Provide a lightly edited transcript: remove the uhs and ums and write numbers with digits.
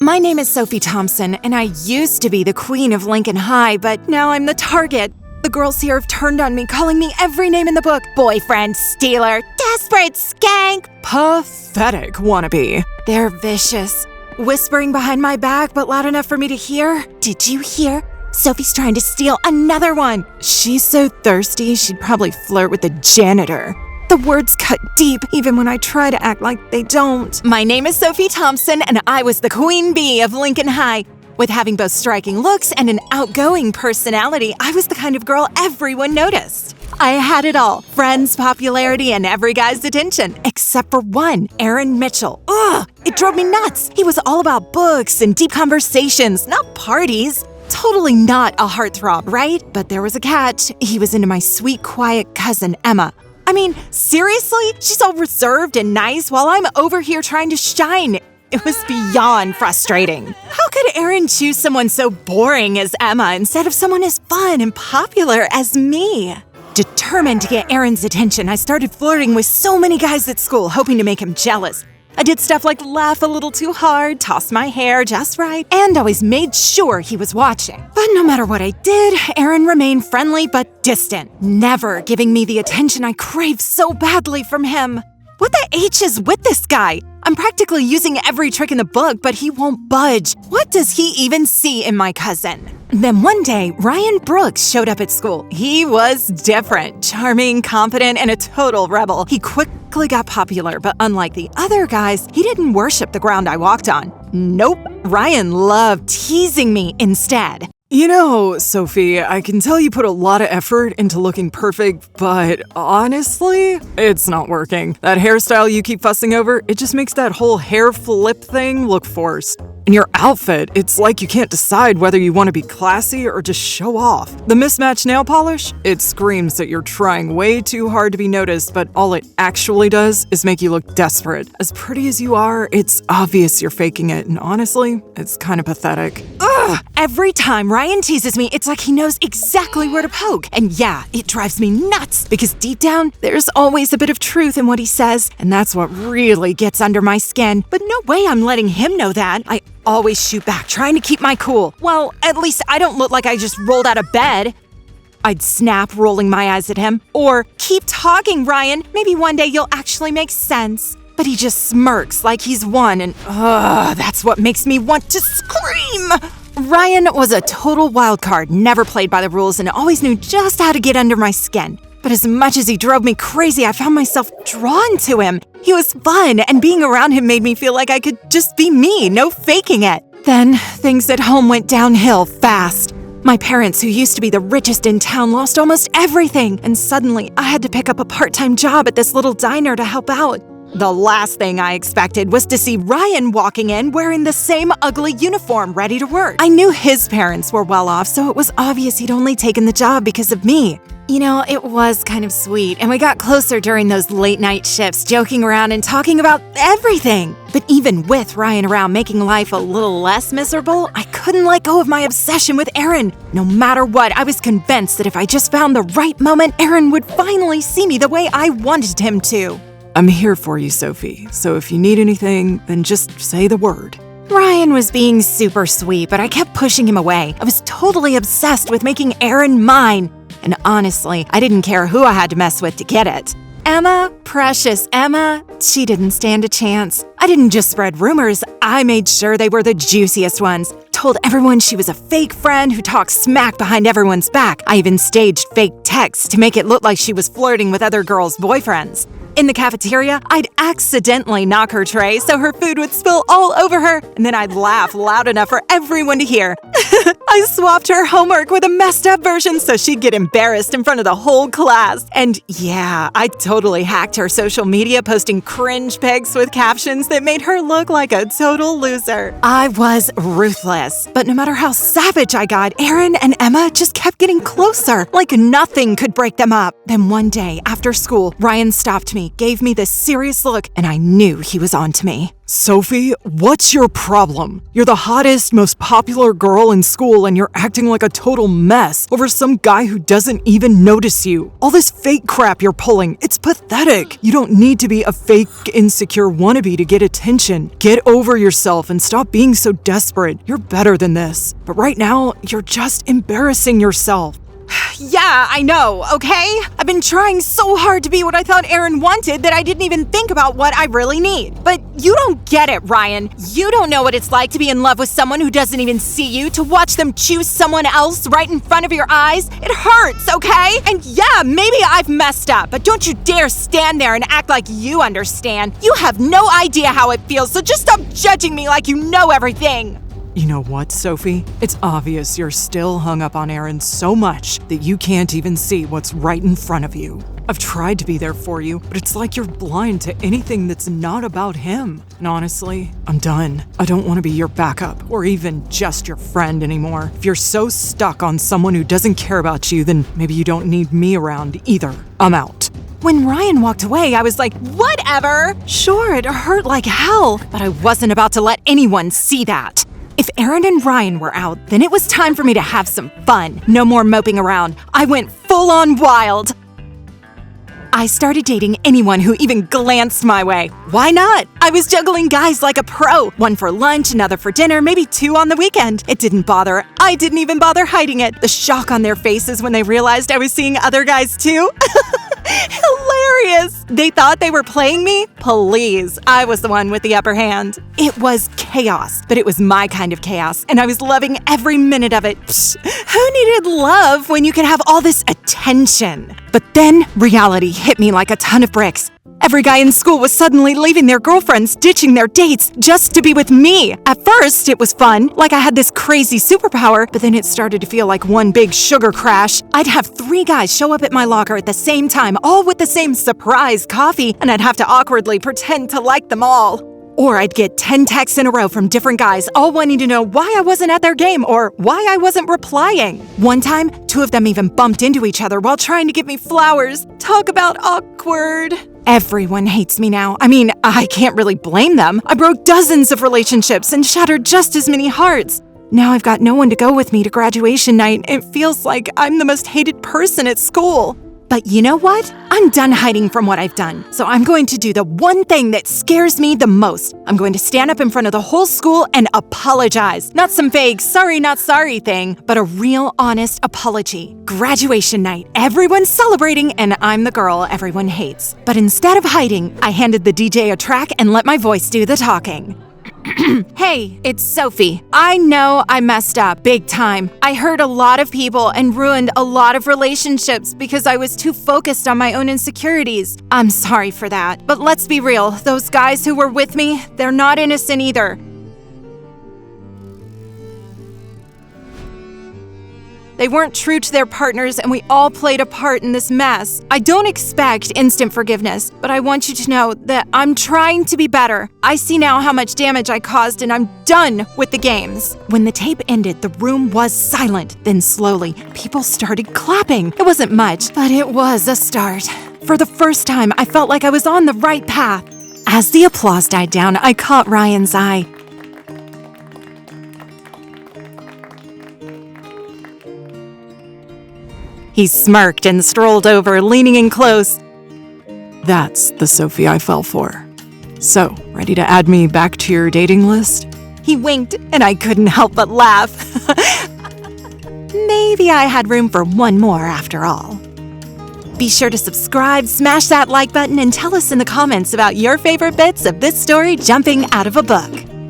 My name is Sophie Thompson, and I used to be the queen of Lincoln High, but now I'm the target. The girls here have turned on me, calling me every name in the book. Boyfriend, stealer, desperate skank, pathetic wannabe. They're vicious, whispering behind my back, but loud enough for me to hear. Did you hear? Sophie's trying to steal another one. She's so thirsty, she'd probably flirt with the janitor. The words cut deep, even when I try to act like they don't. My name is Sophie Thompson, and I was the queen bee of Lincoln High. With having both striking looks and an outgoing personality, I was the kind of girl everyone noticed. I had it all: friends, popularity, and every guy's attention, except for one, Aaron Mitchell. Ugh, it drove me nuts. He was all about books and deep conversations, not parties. Totally not a heartthrob, right? But there was a catch. He was into my sweet, quiet cousin, Emma. I mean, seriously? She's all reserved and nice while I'm over here trying to shine. It was beyond frustrating. How could Aaron choose someone so boring as Emma instead of someone as fun and popular as me? Determined to get Aaron's attention, I started flirting with so many guys at school, hoping to make him jealous. I did stuff like laugh a little too hard, toss my hair just right, and always made sure he was watching. But no matter what I did, Aaron remained friendly but distant, never giving me the attention I craved so badly from him. What the H is with this guy? I'm practically using every trick in the book, but he won't budge. What does he even see in my cousin? Then one day, Ryan Brooks showed up at school. He was different, charming, confident, and a total rebel. He quickly got popular, but unlike the other guys, he didn't worship the ground I walked on. Nope, Ryan loved teasing me instead. You know, Sophie, I can tell you put a lot of effort into looking perfect, but honestly, it's not working. That hairstyle you keep fussing over, it just makes that whole hair flip thing look forced. And your outfit, it's like you can't decide whether you want to be classy or just show off. The mismatched nail polish, it screams that you're trying way too hard to be noticed, but all it actually does is make you look desperate. As pretty as you are, it's obvious you're faking it, and honestly, it's kind of pathetic. Ugh! Every time Ryan teases me, it's like he knows exactly where to poke. And yeah, it drives me nuts, because deep down, there's always a bit of truth in what he says, and that's what really gets under my skin. But no way I'm letting him know that. I always shoot back, trying to keep my cool. Well, at least I don't look like I just rolled out of bed. I'd snap, rolling my eyes at him. Or, keep talking, Ryan. Maybe one day you'll actually make sense. But he just smirks like he's won, and that's what makes me want to scream. Ryan was a total wild card, never played by the rules, and always knew just how to get under my skin. But as much as he drove me crazy, I found myself drawn to him. He was fun, and being around him made me feel like I could just be me, no faking it. Then, things at home went downhill fast. My parents, who used to be the richest in town, lost almost everything, and suddenly I had to pick up a part-time job at this little diner to help out. The last thing I expected was to see Ryan walking in wearing the same ugly uniform, ready to work. I knew his parents were well off, so it was obvious he'd only taken the job because of me. You know, it was kind of sweet, and we got closer during those late-night shifts, joking around and talking about everything. But even with Ryan around making life a little less miserable, I couldn't let go of my obsession with Aaron. No matter what, I was convinced that if I just found the right moment, Aaron would finally see me the way I wanted him to. I'm here for you, Sophie, so if you need anything, then just say the word. Ryan was being super sweet, but I kept pushing him away. I was totally obsessed with making Aaron mine. And honestly, I didn't care who I had to mess with to get it. Emma, precious Emma, she didn't stand a chance. I didn't just spread rumors, I made sure they were the juiciest ones. Told everyone she was a fake friend who talked smack behind everyone's back. I even staged fake texts to make it look like she was flirting with other girls' boyfriends. In the cafeteria, I'd accidentally knock her tray so her food would spill all over her, and then I'd laugh loud enough for everyone to hear. I swapped her homework with a messed up version so she'd get embarrassed in front of the whole class. And yeah, I totally hacked her social media, posting cringe pics with captions that made her look like a total loser. I was ruthless, but no matter how savage I got, Aaron and Emma just kept getting closer, like nothing could break them up. Then one day, after school, Ryan stopped me me, gave me this serious look, and I knew he was on to me. Sophie, what's your problem? You're the hottest, most popular girl in school and you're acting like a total mess over some guy who doesn't even notice you. All this fake crap you're pulling, it's pathetic. You don't need to be a fake, insecure wannabe to get attention. Get over yourself and stop being so desperate. You're better than this. But right now, you're just embarrassing yourself. Yeah, I know, okay? I've been trying so hard to be what I thought Aaron wanted that I didn't even think about what I really need. But you don't get it, Ryan. You don't know what it's like to be in love with someone who doesn't even see you, to watch them choose someone else right in front of your eyes. It hurts, okay? And yeah, maybe I've messed up, but don't you dare stand there and act like you understand. You have no idea how it feels, so just stop judging me like you know everything. You know what, Sophie? It's obvious you're still hung up on Aaron so much that you can't even see what's right in front of you. I've tried to be there for you, but it's like you're blind to anything that's not about him. And honestly, I'm done. I don't want to be your backup or even just your friend anymore. If you're so stuck on someone who doesn't care about you, then maybe you don't need me around either. I'm out. When Ryan walked away, I was like, whatever. Sure, it hurt like hell, but I wasn't about to let anyone see that. If Aaron and Ryan were out, then it was time for me to have some fun. No more moping around. I went full on wild. I started dating anyone who even glanced my way. Why not? I was juggling guys like a pro. One for lunch, another for dinner, maybe two on the weekend. It didn't bother. I didn't even bother hiding it. The shock on their faces when they realized I was seeing other guys too. Hilarious! They thought they were playing me? Please, I was the one with the upper hand. It was chaos, but it was my kind of chaos, and I was loving every minute of it. Psh, who needed love when you could have all this attention? But then reality hit me like a ton of bricks. Every guy in school was suddenly leaving their girlfriends, ditching their dates, just to be with me. At first, it was fun, like I had this crazy superpower, but then it started to feel like one big sugar crash. I'd have 3 guys show up at my locker at the same time, all with the same surprise coffee, and I'd have to awkwardly pretend to like them all. Or I'd get 10 texts in a row from different guys, all wanting to know why I wasn't at their game or why I wasn't replying. One time, 2 of them even bumped into each other while trying to give me flowers. Talk about awkward. Everyone hates me now. I mean, I can't really blame them. I broke dozens of relationships and shattered just as many hearts. Now I've got no one to go with me to graduation night. It feels like I'm the most hated person at school. But you know what? I'm done hiding from what I've done. So I'm going to do the one thing that scares me the most. I'm going to stand up in front of the whole school and apologize. Not some vague sorry, not sorry thing, but a real honest apology. Graduation night. Everyone's celebrating and I'm the girl everyone hates. But instead of hiding, I handed the DJ a track and let my voice do the talking. Hey, it's Sophie. I know I messed up big time. I hurt a lot of people and ruined a lot of relationships because I was too focused on my own insecurities. I'm sorry for that. But let's be real, those guys who were with me, they're not innocent either. They weren't true to their partners, and we all played a part in this mess. I don't expect instant forgiveness, but I want you to know that I'm trying to be better. I see now how much damage I caused, and I'm done with the games. When the tape ended, the room was silent. Then slowly, people started clapping. It wasn't much, but it was a start. For the first time, I felt like I was on the right path. As the applause died down, I caught Ryan's eye. He smirked and strolled over, leaning in close. That's the Sophie I fell for. So, ready to add me back to your dating list? He winked, and I couldn't help but laugh. Maybe I had room for one more after all. Be sure to subscribe, smash that like button, and tell us in the comments about your favorite bits of this story jumping out of a book.